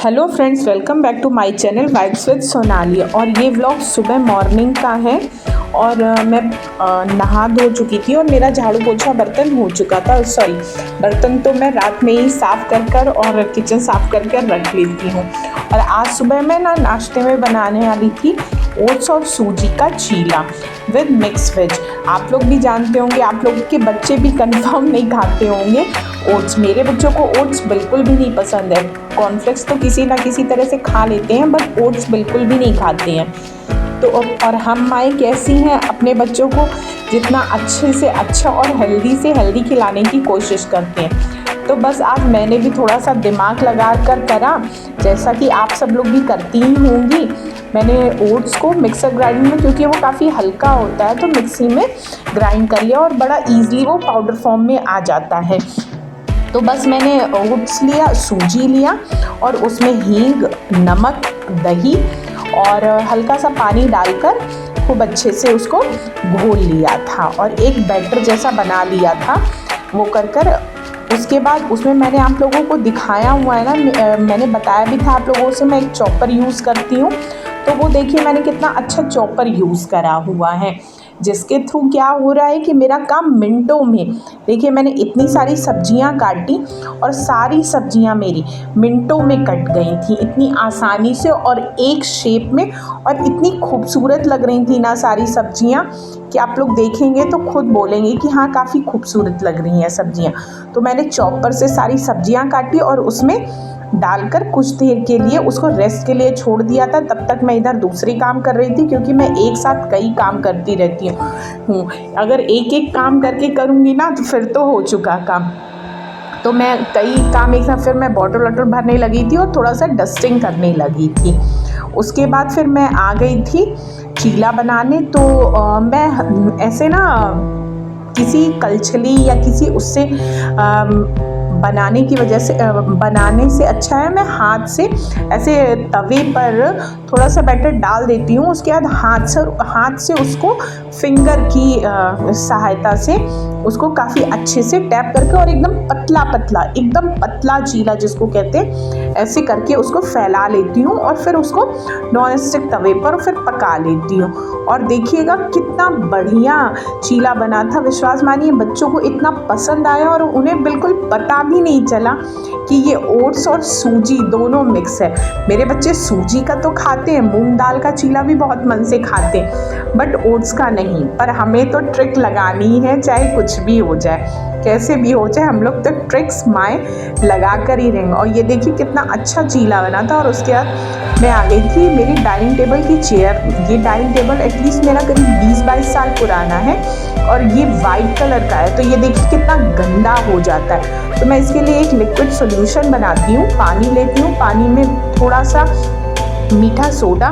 Hello friends, welcome back to my channel vibes with Sonali. और ये vlog सुबह morning का है और मैं नहा धो चुकी थी और मेरा झाड़ू पोछा बर्तन हो चुका था। सॉरी, बर्तन तो मैं रात में ही साफ़ कर और किचन साफ़ कर रख लेती हूँ। और आज सुबह मैं नाश्ते में बनाने वाली थी ओट्स और सूजी का चीला विद मिक्स वेज। आप लोग भी जानते होंगे, आप लोग के बच्चे भी कंफर्म नहीं खाते होंगे ओट्स। मेरे बच्चों को ओट्स बिल्कुल भी नहीं पसंद है। कॉर्नफ्लेक्स तो किसी ना किसी तरह से खा लेते हैं, बट ओट्स बिल्कुल भी नहीं खाते हैं। तो और हम माएँ कैसी हैं, अपने बच्चों को जितना अच्छे से अच्छा और हेल्दी से हेल्दी खिलाने की कोशिश करते हैं। तो बस आज मैंने भी थोड़ा सा दिमाग लगा कर करा, जैसा कि आप सब लोग भी करती ही होंगी। मैंने ओट्स को मिक्सर ग्राइंड में, क्योंकि वो काफ़ी हल्का होता है, तो मिक्सी में ग्राइंड कर लिया और बड़ा ईज़िली वो पाउडर फॉर्म में आ जाता है। तो बस मैंने ओट्स लिया, सूजी लिया और उसमें हींग, नमक, दही और हल्का सा पानी डालकर खूब अच्छे से उसको घोल लिया था और एक बैटर जैसा बना लिया था वो कर। उसके बाद उसमें मैंने आप लोगों को दिखाया हुआ है ना, मैंने बताया भी था आप लोगों से, मैं एक चॉपर यूज़ करती हूँ। तो वो देखिए मैंने कितना अच्छा चॉपर यूज़ करा हुआ है, जिसके थ्रू क्या हो रहा है कि मेरा काम मिनटों में, देखिए मैंने इतनी सारी सब्जियां काटी और सारी सब्जियां मेरी मिनटों में कट गई थी, इतनी आसानी से और एक शेप में, और इतनी खूबसूरत लग रही थी ना सारी सब्जियां कि आप लोग देखेंगे तो खुद बोलेंगे कि हाँ, काफ़ी खूबसूरत लग रही हैं सब्जियां। तो मैंने चॉपर से सारी सब्जियां काटी और उसमें डालकर कुछ देर के लिए उसको रेस्ट के लिए छोड़ दिया था। तब तक मैं इधर दूसरी काम कर रही थी, क्योंकि मैं एक साथ कई काम करती रहती हूँ। अगर एक एक काम करके करूँगी ना तो फिर तो हो चुका काम। तो मैं कई काम एक साथ, फिर मैं बॉटल वॉटल भरने लगी थी और थोड़ा सा डस्टिंग करने लगी थी। उसके बाद फिर मैं आ गई थी चीला बनाने। तो मैं ऐसे ना किसी कलछली या किसी उससे बनाने की वजह से, बनाने से अच्छा है मैं हाथ से ऐसे तवे पर थोड़ा सा बैटर डाल देती हूँ। उसके बाद हाथ से उसको फिंगर की सहायता से उसको काफ़ी अच्छे से टैप करके और एकदम पतला चीला जिसको कहते हैं, ऐसे करके उसको फैला लेती हूँ और फिर उसको नॉन स्टिक तवे पर फिर पका लेती हूँ। और देखिएगा कितना बढ़िया चीला बना था। विश्वास मानिए बच्चों को इतना पसंद आया और उन्हें बिल्कुल पता भी नहीं चला कि ये ओट्स और सूजी दोनों मिक्स है। मेरे बच्चे सूजी का तो खाते हैं, मूंग दाल का चीला भी बहुत मन से खाते हैं, बट ओट्स का नहीं। पर हमें तो ट्रिक लगानी है, चाहे कुछ भी हो जाए, कैसे भी हो जाए, हम लोग तो ट्रिक्स माएँ लगा कर ही रहेंगे। और ये देखिए कितना अच्छा चीला बना था। और उसके बाद मैं आ गई थी मेरी डाइनिंग टेबल की चेयर। ये डाइनिंग टेबल एटलीस्ट मेरा करीब 20-22 साल पुराना है और ये वाइट कलर का है। तो ये देखिए कितना गंदा हो जाता है। तो मैं इसके लिए एक लिक्विड सोल्यूशन बनाती हूँ। पानी लेती हूँ, पानी में थोड़ा सा मीठा सोडा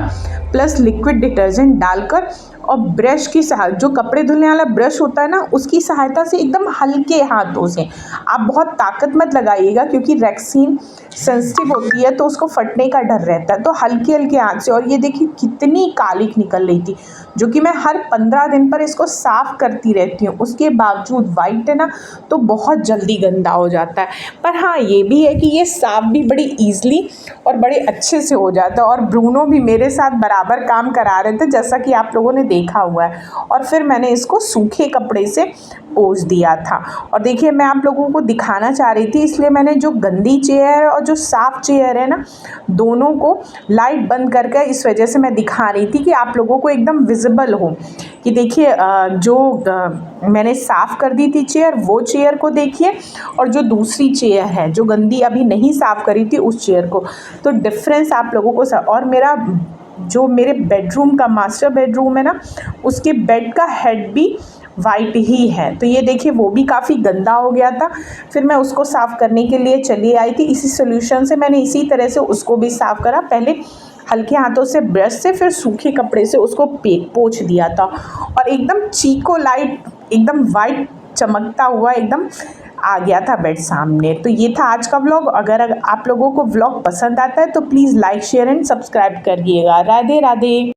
प्लस लिक्विड डिटर्जेंट डालकर और ब्रश की सहायता, जो कपड़े धुलने वाला ब्रश होता है ना, उसकी सहायता से एकदम हल्के हाथों से, आप बहुत ताकत मत लगाइएगा क्योंकि रेक्सीन सेंसिटिव होती है तो उसको फटने का डर रहता है। तो हल्के हल्के हाथ से। और ये देखिए कितनी कालिक निकल रही थी, जो कि मैं हर 15 दिन पर इसको साफ़ करती रहती हूँ। उसके बावजूद वाइट है ना, तो बहुत जल्दी गंदा हो जाता है। पर हाँ, ये भी है कि ये साफ़ भी बड़ी ईज़िली और बड़े अच्छे से हो जाता है। और ब्रूनो भी मेरे साथ बराबर काम करा रहे थे, जैसा कि आप लोगों ने देखा हुआ है। और फिर मैंने इसको सूखे कपड़े से पोंछ दिया था। और देखिए मैं आप लोगों को दिखाना चाह रही थी, इसलिए मैंने जो गंदी चेयर और जो साफ़ चेयर है ना, दोनों को लाइट बंद करके इस वजह से मैं दिखा रही थी कि आप लोगों को एकदम विजिबल हो कि देखिए जो मैंने साफ़ कर दी थी चेयर, वो चेयर को देखिए, और जो दूसरी चेयर है जो गंदी अभी नहीं साफ़ करी थी उस चेयर को। तो डिफरेंस आप लोगों को और मेरा जो मेरे बेडरूम का मास्टर बेडरूम है ना, उसके बेड का हेड भी वाइट ही है। तो ये देखिए वो भी काफ़ी गंदा हो गया था। फिर मैं उसको साफ़ करने के लिए चली आई थी। इसी सोल्यूशन से मैंने इसी तरह से उसको भी साफ़ करा, पहले हल्के हाथों से ब्रश से, फिर सूखे कपड़े से उसको पोंछ दिया था। और एकदम चीको लाइट, एकदम वाइट चमकता हुआ एकदम आ गया था बेड सामने। तो ये था आज का व्लॉग। अगर आप लोगों को व्लॉग पसंद आता है तो please like, share and subscribe करिएगा। राधे राधे।